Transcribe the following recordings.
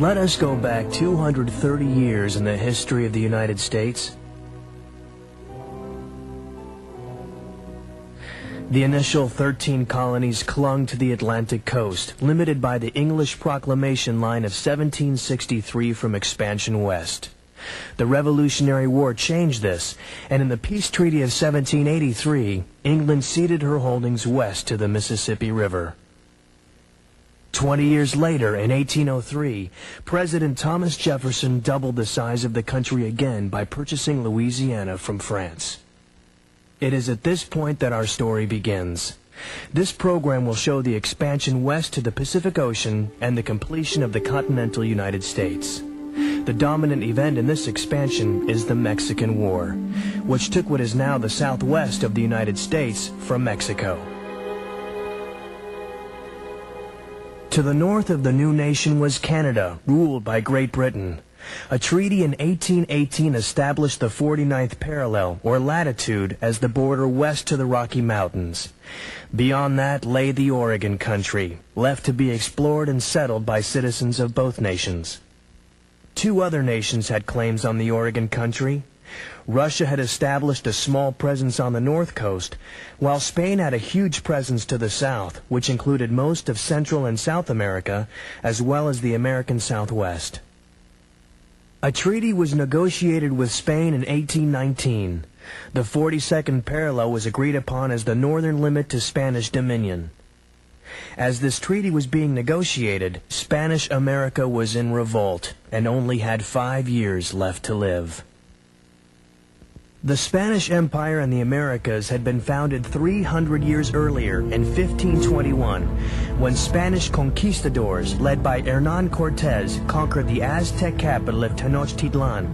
Let us go back 230 years in the history of the United States. The initial 13 colonies clung to the Atlantic coast, limited by the English Proclamation Line of 1763 from expansion west. The Revolutionary War changed this, and in the Peace Treaty of 1783, England ceded her holdings west to the Mississippi River. 20 years later, in 1803, President Thomas Jefferson doubled the size of the country again by purchasing Louisiana from France. It is at this point that our story begins. This program will show the expansion west to the Pacific Ocean and the completion of the continental United States. The dominant event in this expansion is the Mexican War, which took what is now the southwest of the United States from Mexico. To the north of the new nation was Canada, ruled by Great Britain. A treaty in 1818 established the 49th parallel, or latitude, as the border west to the Rocky Mountains. Beyond that lay the Oregon country, left to be explored and settled by citizens of both nations. Two other nations had claims on the Oregon country. Russia had established a small presence on the north coast, while Spain had a huge presence to the south, which included most of Central and South America, as well as the American Southwest. A treaty was negotiated with Spain in 1819. The 42nd parallel was agreed upon as the northern limit to Spanish dominion. As this treaty was being negotiated, Spanish America was in revolt and only had 5 years left to live. The Spanish Empire in the Americas had been founded 300 years earlier in 1521, when Spanish conquistadors led by Hernán Cortés conquered the Aztec capital of Tenochtitlan,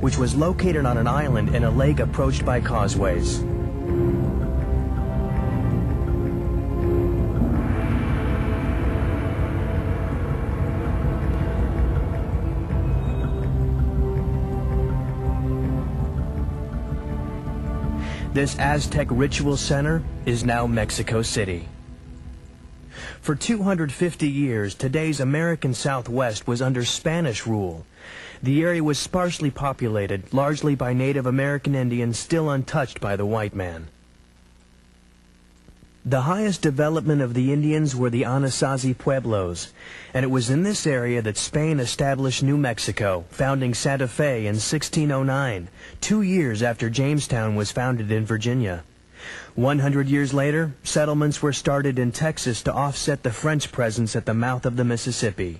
which was located on an island in a lake approached by causeways. This Aztec ritual center is now Mexico City. For 250 years, today's American Southwest was under Spanish rule. The area was sparsely populated, largely by Native American Indians still untouched by the white man. The highest development of the Indians were the Anasazi Pueblos, and it was in this area that Spain established New Mexico, founding Santa Fe in 1609, 2 years after Jamestown was founded in Virginia. 100 years later, settlements were started in Texas to offset the French presence at the mouth of the Mississippi.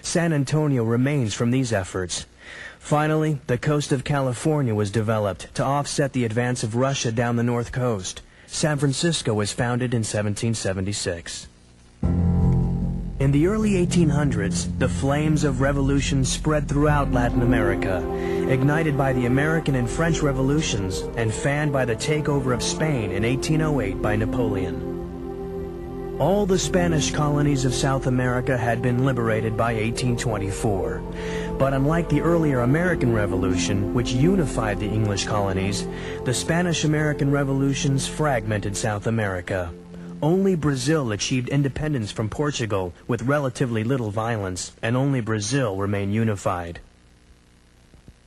San Antonio remains from these efforts. Finally, the coast of California was developed to offset the advance of Russia down the north coast. San Francisco was founded in 1776. In the early 1800s, the flames of revolution spread throughout Latin America, ignited by the American and French revolutions and fanned by the takeover of Spain in 1808 by Napoleon. All the Spanish colonies of South America had been liberated by 1824. But unlike the earlier American Revolution, which unified the English colonies, the Spanish-American revolutions fragmented South America. Only Brazil achieved independence from Portugal with relatively little violence, and only Brazil remained unified.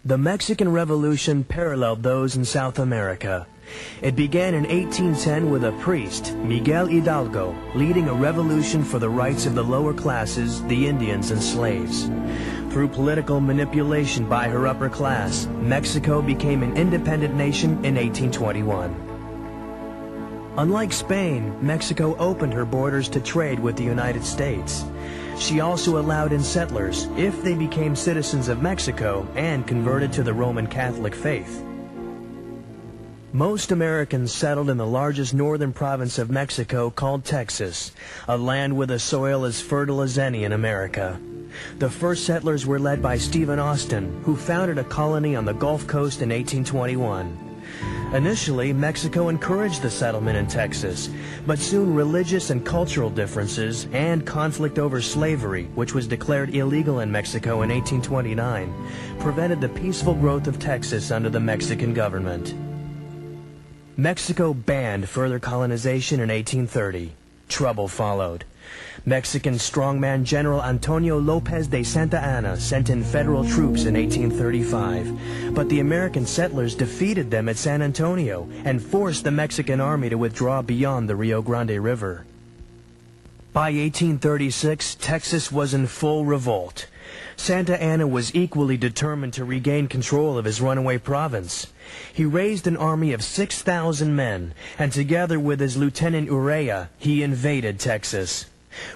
The Mexican Revolution paralleled those in South America. It began in 1810 with a priest, Miguel Hidalgo, leading a revolution for the rights of the lower classes, the Indians and slaves. Through political manipulation by her upper class, Mexico became an independent nation in 1821. Unlike Spain, Mexico opened her borders to trade with the United States. She also allowed in settlers if they became citizens of Mexico and converted to the Roman Catholic faith. Most Americans settled in the largest northern province of Mexico called Texas, a land with a soil as fertile as any in America. The first settlers were led by Stephen Austin, who founded a colony on the Gulf Coast in 1821. Initially, Mexico encouraged the settlement in Texas, but soon religious and cultural differences and conflict over slavery, which was declared illegal in Mexico in 1829, prevented the peaceful growth of Texas under the Mexican government. Mexico banned further colonization in 1830. Trouble followed. Mexican strongman General Antonio Lopez de Santa Anna sent in federal troops in 1835, but the American settlers defeated them at San Antonio and forced the Mexican army to withdraw beyond the Rio Grande River. By 1836, Texas was in full revolt. Santa Anna was equally determined to regain control of his runaway province. He raised an army of 6,000 men, and together with his lieutenant Urrea, he invaded Texas.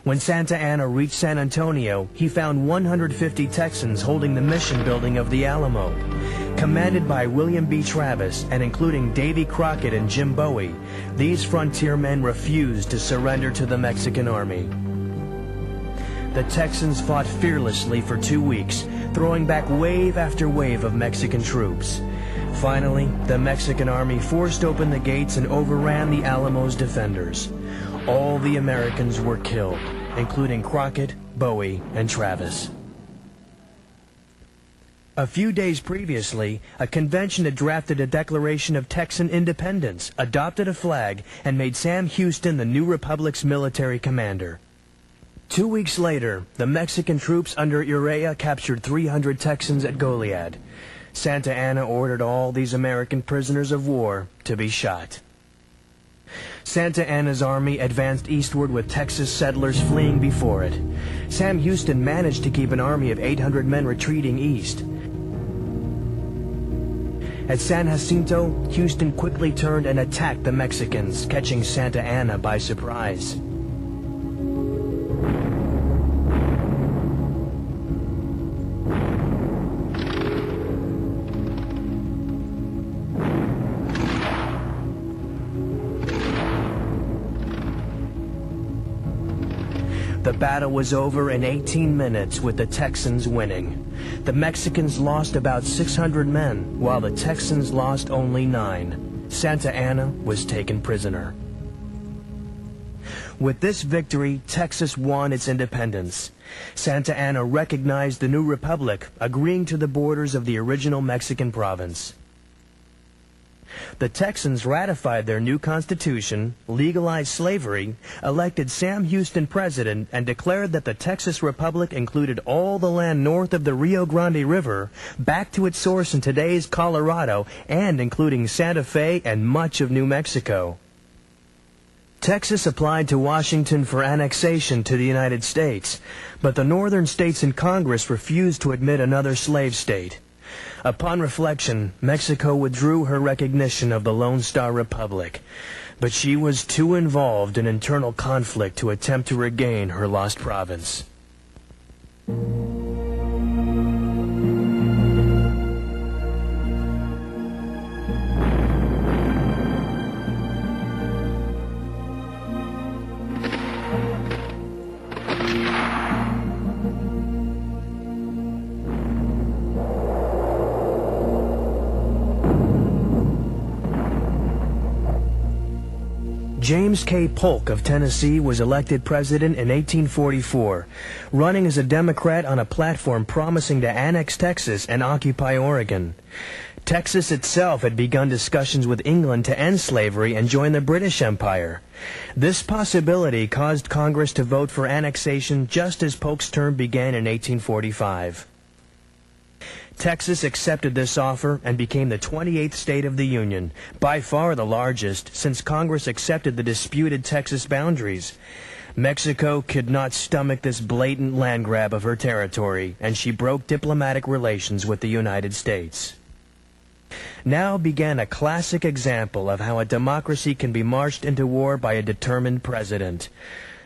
When Santa Anna reached San Antonio, he found 150 Texans holding the mission building of the Alamo. Commanded by William B. Travis and including Davy Crockett and Jim Bowie, these frontiermen refused to surrender to the Mexican army. The Texans fought fearlessly for 2 weeks, throwing back wave after wave of Mexican troops. Finally, the Mexican army forced open the gates and overran the Alamo's defenders. All the Americans were killed, including Crockett, Bowie, and Travis. A few days previously, a convention had drafted a Declaration of Texan Independence, adopted a flag, and made Sam Houston the new republic's military commander. 2 weeks later, the Mexican troops under Urrea captured 300 Texans at Goliad. Santa Anna ordered all these American prisoners of war to be shot. Santa Anna's army advanced eastward with Texas settlers fleeing before it. Sam Houston managed to keep an army of 800 men retreating east. At San Jacinto, Houston quickly turned and attacked the Mexicans, catching Santa Anna by surprise. The battle was over in 18 minutes with the Texans winning. The Mexicans lost about 600 men, while the Texans lost only 9. Santa Anna was taken prisoner. With this victory, Texas won its independence. Santa Anna recognized the new republic, agreeing to the borders of the original Mexican province. The Texans ratified their new constitution, legalized slavery, elected Sam Houston president, and declared that the Texas Republic included all the land north of the Rio Grande River, back to its source in today's Colorado, and including Santa Fe and much of New Mexico. Texas applied to Washington for annexation to the United States, but the northern states in Congress refused to admit another slave state. Upon reflection, Mexico withdrew her recognition of the Lone Star Republic, but she was too involved in internal conflict to attempt to regain her lost province. James K. Polk of Tennessee was elected president in 1844, running as a Democrat on a platform promising to annex Texas and occupy Oregon. Texas itself had begun discussions with England to end slavery and join the British Empire. This possibility caused Congress to vote for annexation just as Polk's term began in 1845. Texas accepted this offer and became the 28th state of the Union, by far the largest, since Congress accepted the disputed Texas boundaries. Mexico could not stomach this blatant land grab of her territory, and she broke diplomatic relations with the United States. Now began a classic example of how a democracy can be marched into war by a determined president.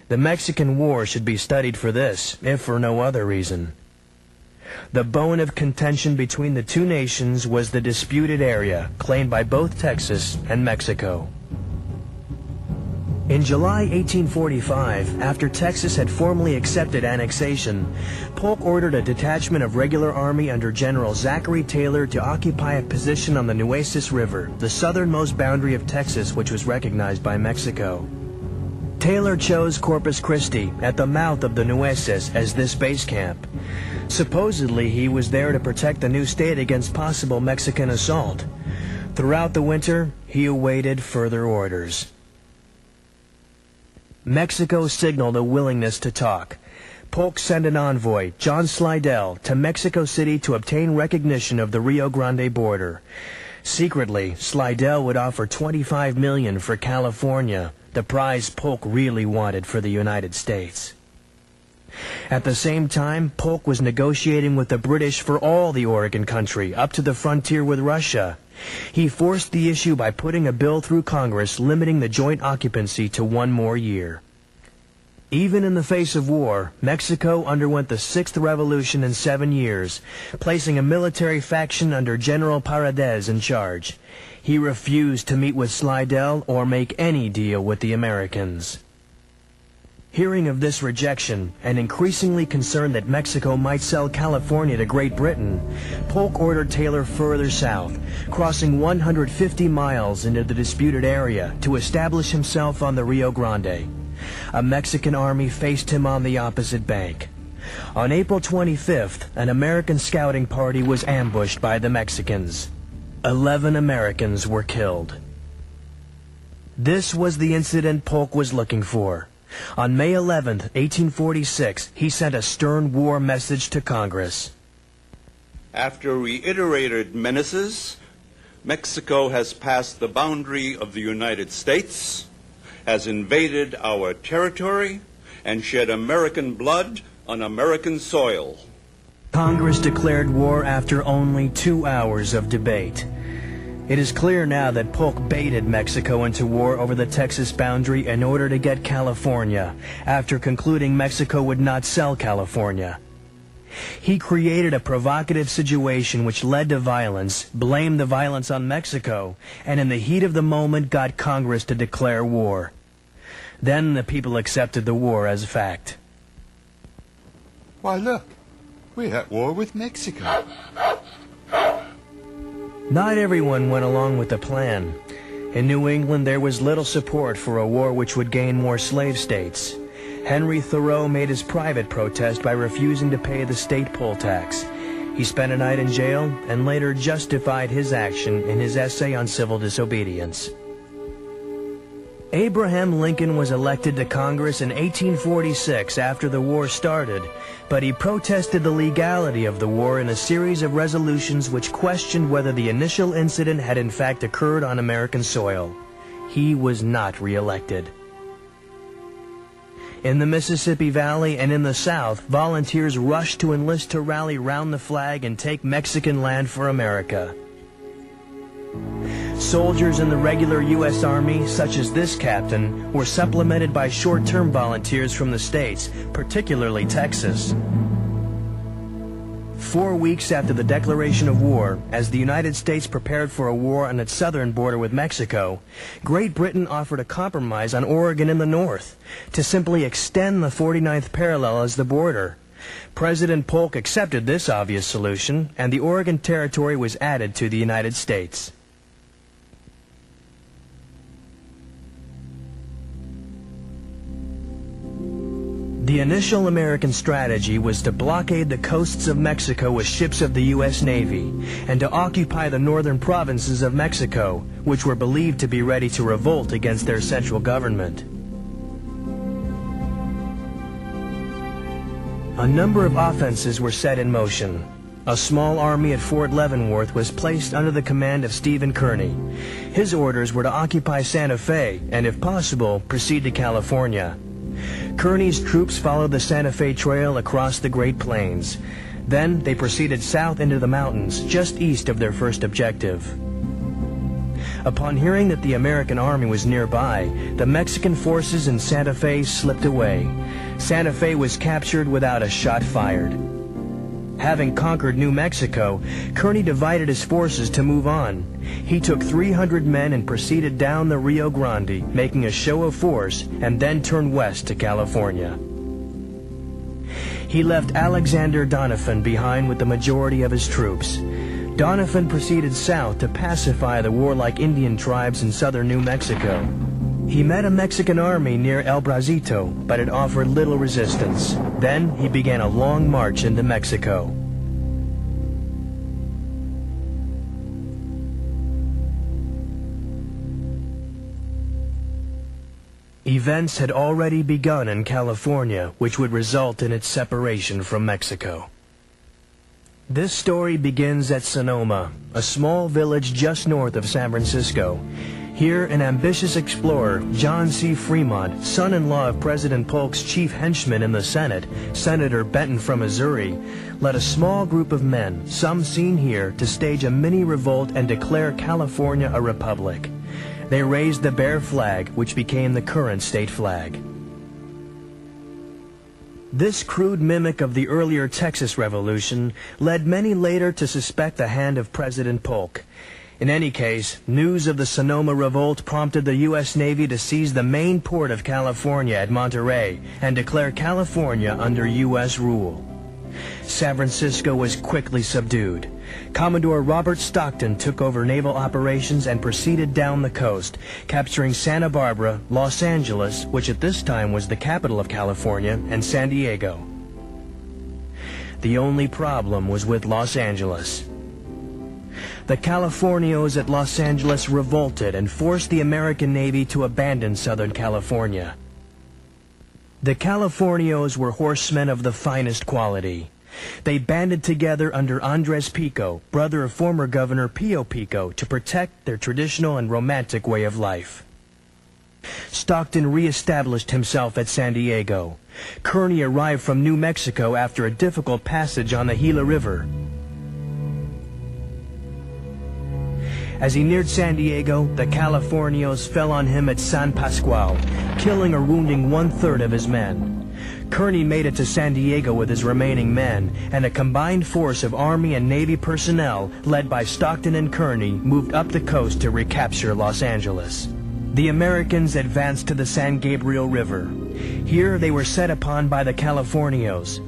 The Mexican War should be studied for this, if for no other reason. The bone of contention between the two nations was the disputed area claimed by both Texas and Mexico. In July 1845, after Texas had formally accepted annexation, Polk ordered a detachment of regular army under General Zachary Taylor to occupy a position on the Nueces River, the southernmost boundary of Texas, which was recognized by Mexico. Taylor chose Corpus Christi, at the mouth of the Nueces, as this base camp. Supposedly, he was there to protect the new state against possible Mexican assault. Throughout the winter, he awaited further orders. Mexico signaled a willingness to talk. Polk sent an envoy, John Slidell, to Mexico City to obtain recognition of the Rio Grande border. Secretly, Slidell would offer $25 million for California, the prize Polk really wanted for the United States. At the same time, Polk was negotiating with the British for all the Oregon country, up to the frontier with Russia. He forced the issue by putting a bill through Congress limiting the joint occupancy to 1 more year. Even in the face of war, Mexico underwent the 6th revolution in 7 years, placing a military faction under General Paredes in charge. He refused to meet with Slidell or make any deal with the Americans. Hearing of this rejection, and increasingly concerned that Mexico might sell California to Great Britain, Polk ordered Taylor further south, crossing 150 miles into the disputed area to establish himself on the Rio Grande. A Mexican army faced him on the opposite bank. On April 25th, an American scouting party was ambushed by the Mexicans. 11 Americans were killed. This was the incident Polk was looking for. On May 11, 1846, he sent a stern war message to Congress. After reiterated menaces, Mexico has passed the boundary of the United States, has invaded our territory, and shed American blood on American soil. Congress declared war after only 2 hours of debate. It is clear now that Polk baited Mexico into war over the Texas boundary in order to get California, after concluding Mexico would not sell California. He created a provocative situation which led to violence, blamed the violence on Mexico, and in the heat of the moment got Congress to declare war. Then the people accepted the war as fact. Why, look, we're at war with Mexico. Not everyone went along with the plan. In New England, there was little support for a war which would gain more slave states. Henry Thoreau made his private protest by refusing to pay the state poll tax. He spent a night in jail and later justified his action in his essay on civil disobedience. Abraham Lincoln was elected to Congress in 1846 after the war started, but he protested the legality of the war in a series of resolutions which questioned whether the initial incident had in fact occurred on American soil. He was not reelected. In the Mississippi Valley and in the South, volunteers rushed to enlist to rally round the flag and take Mexican land for America. Soldiers in the regular U.S. Army, such as this captain, were supplemented by short-term volunteers from the states, particularly Texas. 4 weeks after the declaration of war, as the United States prepared for a war on its southern border with Mexico, Great Britain offered a compromise on Oregon in the north, to simply extend the 49th parallel as the border. President Polk accepted this obvious solution, and the Oregon Territory was added to the United States. The initial American strategy was to blockade the coasts of Mexico with ships of the U.S. Navy and to occupy the northern provinces of Mexico, which were believed to be ready to revolt against their central government. A number of offenses were set in motion. A small army at Fort Leavenworth was placed under the command of Stephen Kearny. His orders were to occupy Santa Fe and, if possible, proceed to California. Kearny's troops followed the Santa Fe Trail across the Great Plains. Then they proceeded south into the mountains, just east of their first objective. Upon hearing that the American army was nearby, the Mexican forces in Santa Fe slipped away. Santa Fe was captured without a shot fired. Having conquered New Mexico, Kearny divided his forces to move on. He took 300 men and proceeded down the Rio Grande, making a show of force, and then turned west to California. He left Alexander Doniphan behind with the majority of his troops. Doniphan proceeded south to pacify the warlike Indian tribes in southern New Mexico. He met a Mexican army near El Bracito, but it offered little resistance. Then he began a long march into Mexico. Events had already begun in California, which would result in its separation from Mexico. This story begins at Sonoma, a small village just north of San Francisco. Here, an ambitious explorer, John C. Fremont, son-in-law of President Polk's chief henchman in the Senate, Senator Benton from Missouri, led a small group of men, some seen here, to stage a mini-revolt and declare California a republic. They raised the Bear flag, which became the current state flag. This crude mimic of the earlier Texas Revolution led many later to suspect the hand of President Polk. In any case, news of the Sonoma Revolt prompted the U.S. Navy to seize the main port of California at Monterey and declare California under U.S. rule. San Francisco was quickly subdued. Commodore Robert Stockton took over naval operations and proceeded down the coast, capturing Santa Barbara, Los Angeles, which at this time was the capital of California, and San Diego. The only problem was with Los Angeles. The Californios at Los Angeles revolted and forced the American Navy to abandon Southern California. The Californios were horsemen of the finest quality. They banded together under Andres Pico, brother of former Governor Pio Pico, to protect their traditional and romantic way of life. Stockton re-established himself at San Diego. Kearny arrived from New Mexico after a difficult passage on the Gila River. As he neared San Diego, the Californios fell on him at San Pascual, killing or wounding one-third of his men. Kearny made it to San Diego with his remaining men, and a combined force of Army and Navy personnel, led by Stockton and Kearny, moved up the coast to recapture Los Angeles. The Americans advanced to the San Gabriel River. Here they were set upon by the Californios.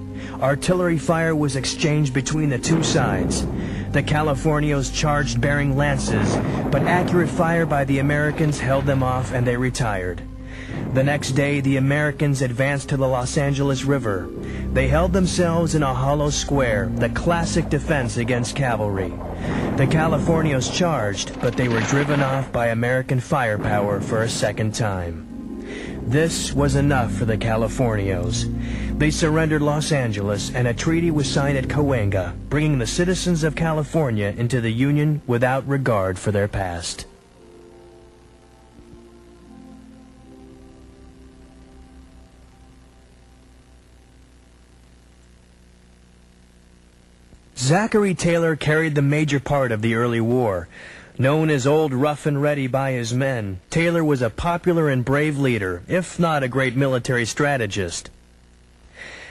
Artillery fire was exchanged between the two sides. The Californios charged bearing lances, but accurate fire by the Americans held them off and they retired. The next day, the Americans advanced to the Los Angeles River. They held themselves in a hollow square, the classic defense against cavalry. The Californios charged, but they were driven off by American firepower for a second time. This was enough for the Californios. They surrendered Los Angeles, and a treaty was signed at Cahuenga, bringing the citizens of California into the Union without regard for their past. Zachary Taylor carried the major part of the early war. Known as Old Rough and Ready by his men, Taylor was a popular and brave leader, if not a great military strategist.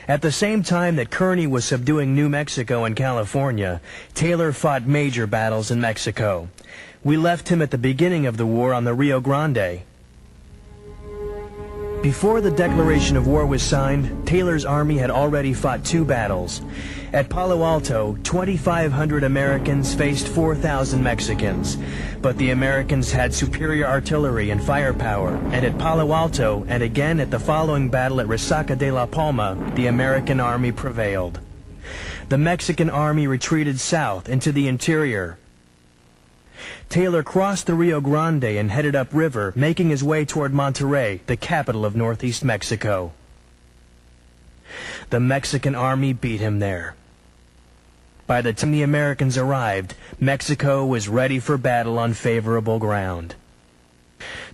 At the same time that Kearny was subduing New Mexico and California, Taylor fought major battles in Mexico. We left him at the beginning of the war on the Rio Grande. Before the declaration of war was signed, Taylor's army had already fought two battles. At Palo Alto, 2,500 Americans faced 4,000 Mexicans, but the Americans had superior artillery and firepower, and at Palo Alto, and again at the following battle at Resaca de la Palma, the American army prevailed. The Mexican army retreated south into the interior. Taylor crossed the Rio Grande and headed upriver, making his way toward Monterey, the capital of northeast Mexico. The Mexican army beat him there. By the time the Americans arrived, Mexico was ready for battle on favorable ground.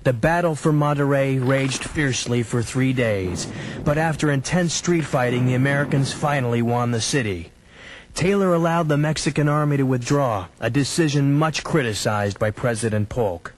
The battle for Monterey raged fiercely for 3 days, but after intense street fighting, the Americans finally won the city. Taylor allowed the Mexican army to withdraw, a decision much criticized by President Polk.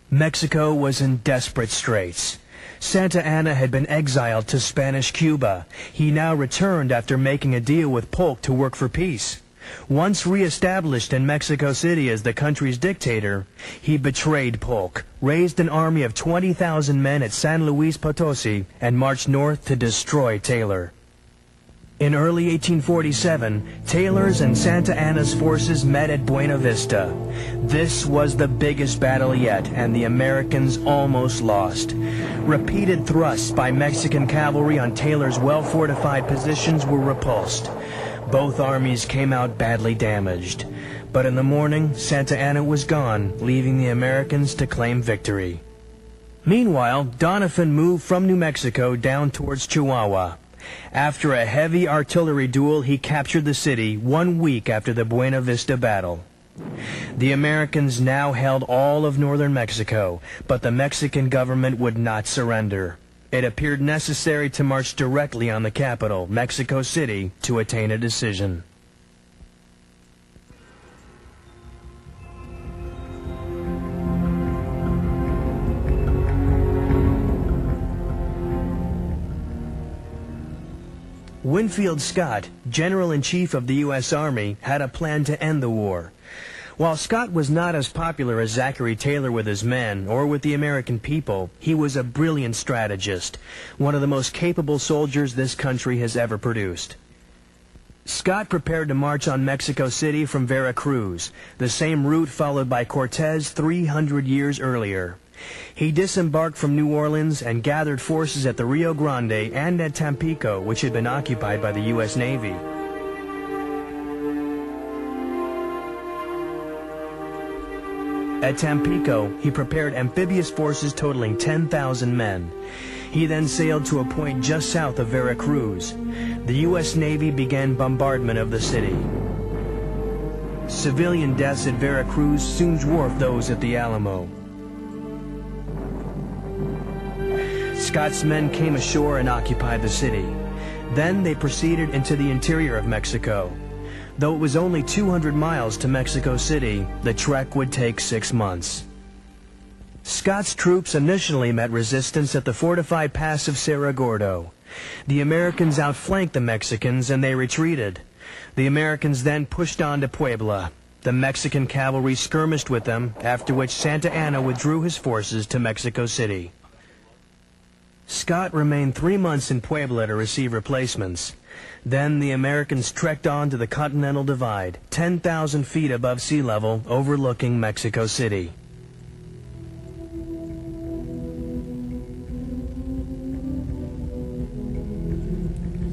Mexico was in desperate straits. Santa Anna had been exiled to Spanish Cuba. He now returned after making a deal with Polk to work for peace. Once re-established in Mexico City as the country's dictator, he betrayed Polk, raised an army of 20,000 men at San Luis Potosi, and marched north to destroy Taylor. In early 1847, Taylor's and Santa Anna's forces met at Buena Vista. This was the biggest battle yet, and the Americans almost lost. Repeated thrusts by Mexican cavalry on Taylor's well-fortified positions were repulsed. Both armies came out badly damaged. But in the morning, Santa Anna was gone, leaving the Americans to claim victory. Meanwhile, Donovan moved from New Mexico down towards Chihuahua. After a heavy artillery duel, he captured the city 1 week after the Buena Vista battle. The Americans now held all of northern Mexico, but the Mexican government would not surrender. It appeared necessary to march directly on the capital, Mexico City, to attain a decision. Winfield Scott, General-in-Chief of the U.S. Army, had a plan to end the war. While Scott was not as popular as Zachary Taylor with his men or with the American people, he was a brilliant strategist, one of the most capable soldiers this country has ever produced. Scott prepared to march on Mexico City from Veracruz, the same route followed by Cortez 300 years earlier. He disembarked from New Orleans and gathered forces at the Rio Grande and at Tampico, which had been occupied by the U.S. Navy. At Tampico, he prepared amphibious forces totaling 10,000 men. He then sailed to a point just south of Veracruz. The U.S. Navy began bombardment of the city. Civilian deaths at Veracruz soon dwarfed those at the Alamo. Scott's men came ashore and occupied the city. Then they proceeded into the interior of Mexico. Though it was only 200 miles to Mexico City, the trek would take 6 months. Scott's troops initially met resistance at the fortified pass of Cerro Gordo. The Americans outflanked the Mexicans and they retreated. The Americans then pushed on to Puebla. The Mexican cavalry skirmished with them, after which Santa Anna withdrew his forces to Mexico City. Scott remained 3 months in Puebla to receive replacements. Then the Americans trekked on to the Continental Divide, 10,000 feet above sea level, overlooking Mexico City.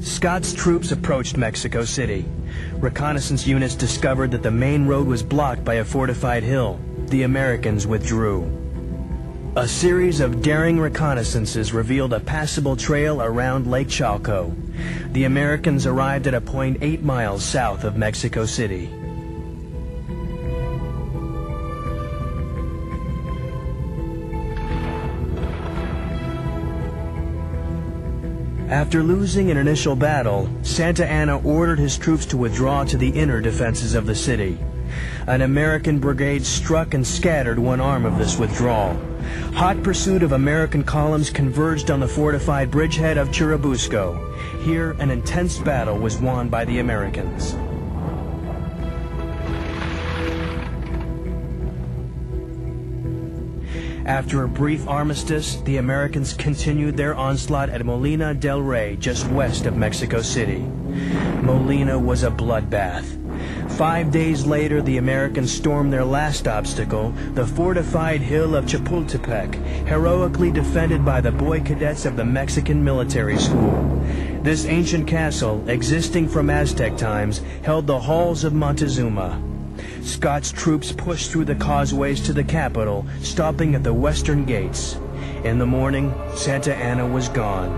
Scott's troops approached Mexico City. Reconnaissance units discovered that the main road was blocked by a fortified hill. The Americans withdrew. A series of daring reconnaissances revealed a passable trail around Lake Chalco. The Americans arrived at a point 8 miles south of Mexico City. After losing an initial battle, Santa Anna ordered his troops to withdraw to the inner defenses of the city. An American brigade struck and scattered one arm of this withdrawal. Hot pursuit of American columns converged on the fortified bridgehead of Churubusco. Here, an intense battle was won by the Americans. After a brief armistice, the Americans continued their onslaught at Molina del Rey, just west of Mexico City. Molina was a bloodbath. 5 days later, the Americans stormed their last obstacle, the fortified hill of Chapultepec, heroically defended by the boy cadets of the Mexican military school. This ancient castle, existing from Aztec times, held the halls of Montezuma. Scott's troops pushed through the causeways to the capital, stopping at the western gates. In the morning, Santa Anna was gone.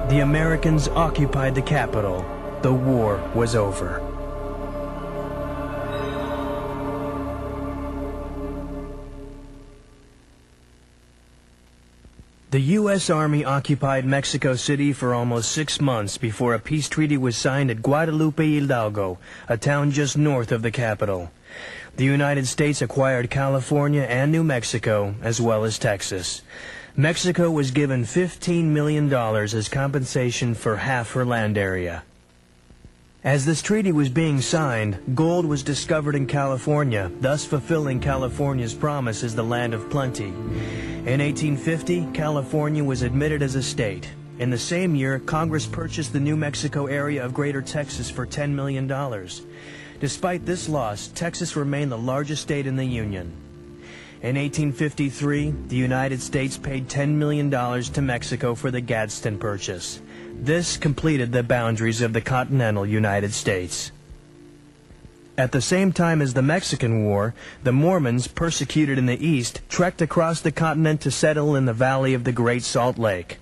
The Americans occupied the capital. The war was over. The U.S. Army occupied Mexico City for almost 6 months before a peace treaty was signed at Guadalupe Hidalgo, a town just north of the capital. The United States acquired California and New Mexico, as well as Texas. Mexico was given $15 million as compensation for half her land area. As this treaty was being signed, gold was discovered in California, thus fulfilling California's promise as the land of plenty. In 1850, California was admitted as a state. In the same year, Congress purchased the New Mexico area of Greater Texas for $10 million. Despite this loss, Texas remained the largest state in the Union. In 1853, the United States paid $10 million to Mexico for the Gadsden Purchase. This completed the boundaries of the continental United States. At the same time as the Mexican War, the Mormons, persecuted in the East, trekked across the continent to settle in the valley of the Great Salt Lake.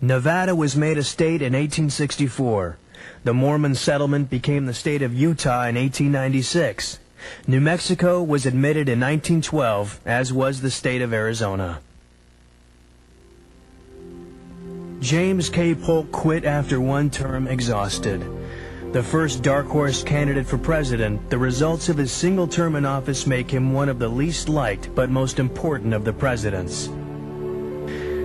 Nevada was made a state in 1864. The Mormon settlement became the state of Utah in 1896. New Mexico was admitted in 1912, as was the state of Arizona. James K. Polk quit after one term, exhausted. The first dark horse candidate for president, the results of his single term in office make him one of the least liked but most important of the presidents.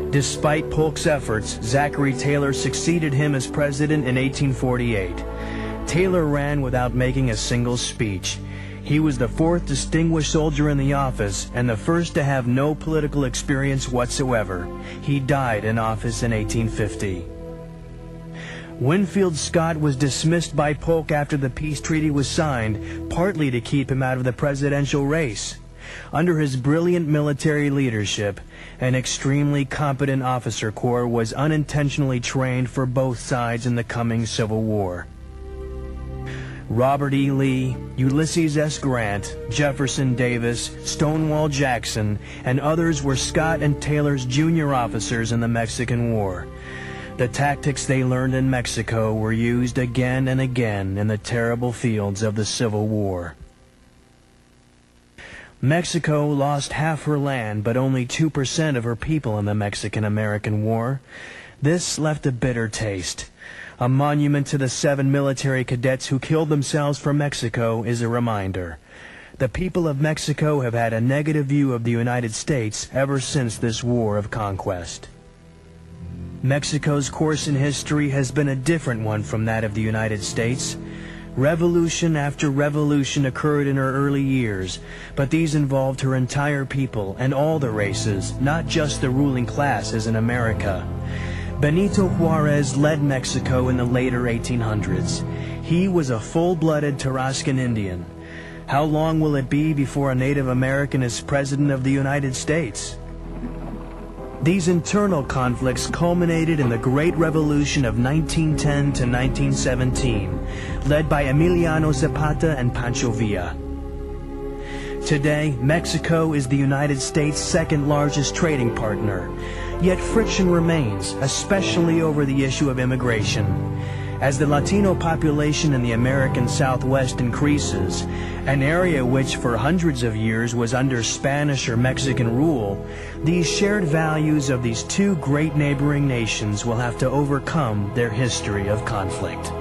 Despite Polk's efforts, Zachary Taylor succeeded him as president in 1848. Taylor ran without making a single speech. He was the fourth distinguished soldier in the office and the first to have no political experience whatsoever. He died in office in 1850. Winfield Scott was dismissed by Polk after the peace treaty was signed, partly to keep him out of the presidential race. Under his brilliant military leadership, an extremely competent officer corps was unintentionally trained for both sides in the coming Civil War. Robert E. Lee, Ulysses S. Grant, Jefferson Davis, Stonewall Jackson, and others were Scott and Taylor's junior officers in the Mexican War. The tactics they learned in Mexico were used again and again in the terrible fields of the Civil War. Mexico lost half her land, but only 2% of her people in the Mexican-American War. This left a bitter taste. A monument to the 7 military cadets who killed themselves for Mexico is a reminder. The people of Mexico have had a negative view of the United States ever since this war of conquest. Mexico's course in history has been a different one from that of the United States. Revolution after revolution occurred in her early years, but these involved her entire people and all the races, not just the ruling class as in America. Benito Juarez led Mexico in the later 1800s. He was a full-blooded Tarascan Indian. How long will it be before a Native American is President of the United States? These internal conflicts culminated in the Great Revolution of 1910 to 1917, led by Emiliano Zapata and Pancho Villa. Today, Mexico is the United States' second largest trading partner. Yet friction remains, especially over the issue of immigration. As the Latino population in the American Southwest increases, an area which for hundreds of years was under Spanish or Mexican rule, these shared values of these two great neighboring nations will have to overcome their history of conflict.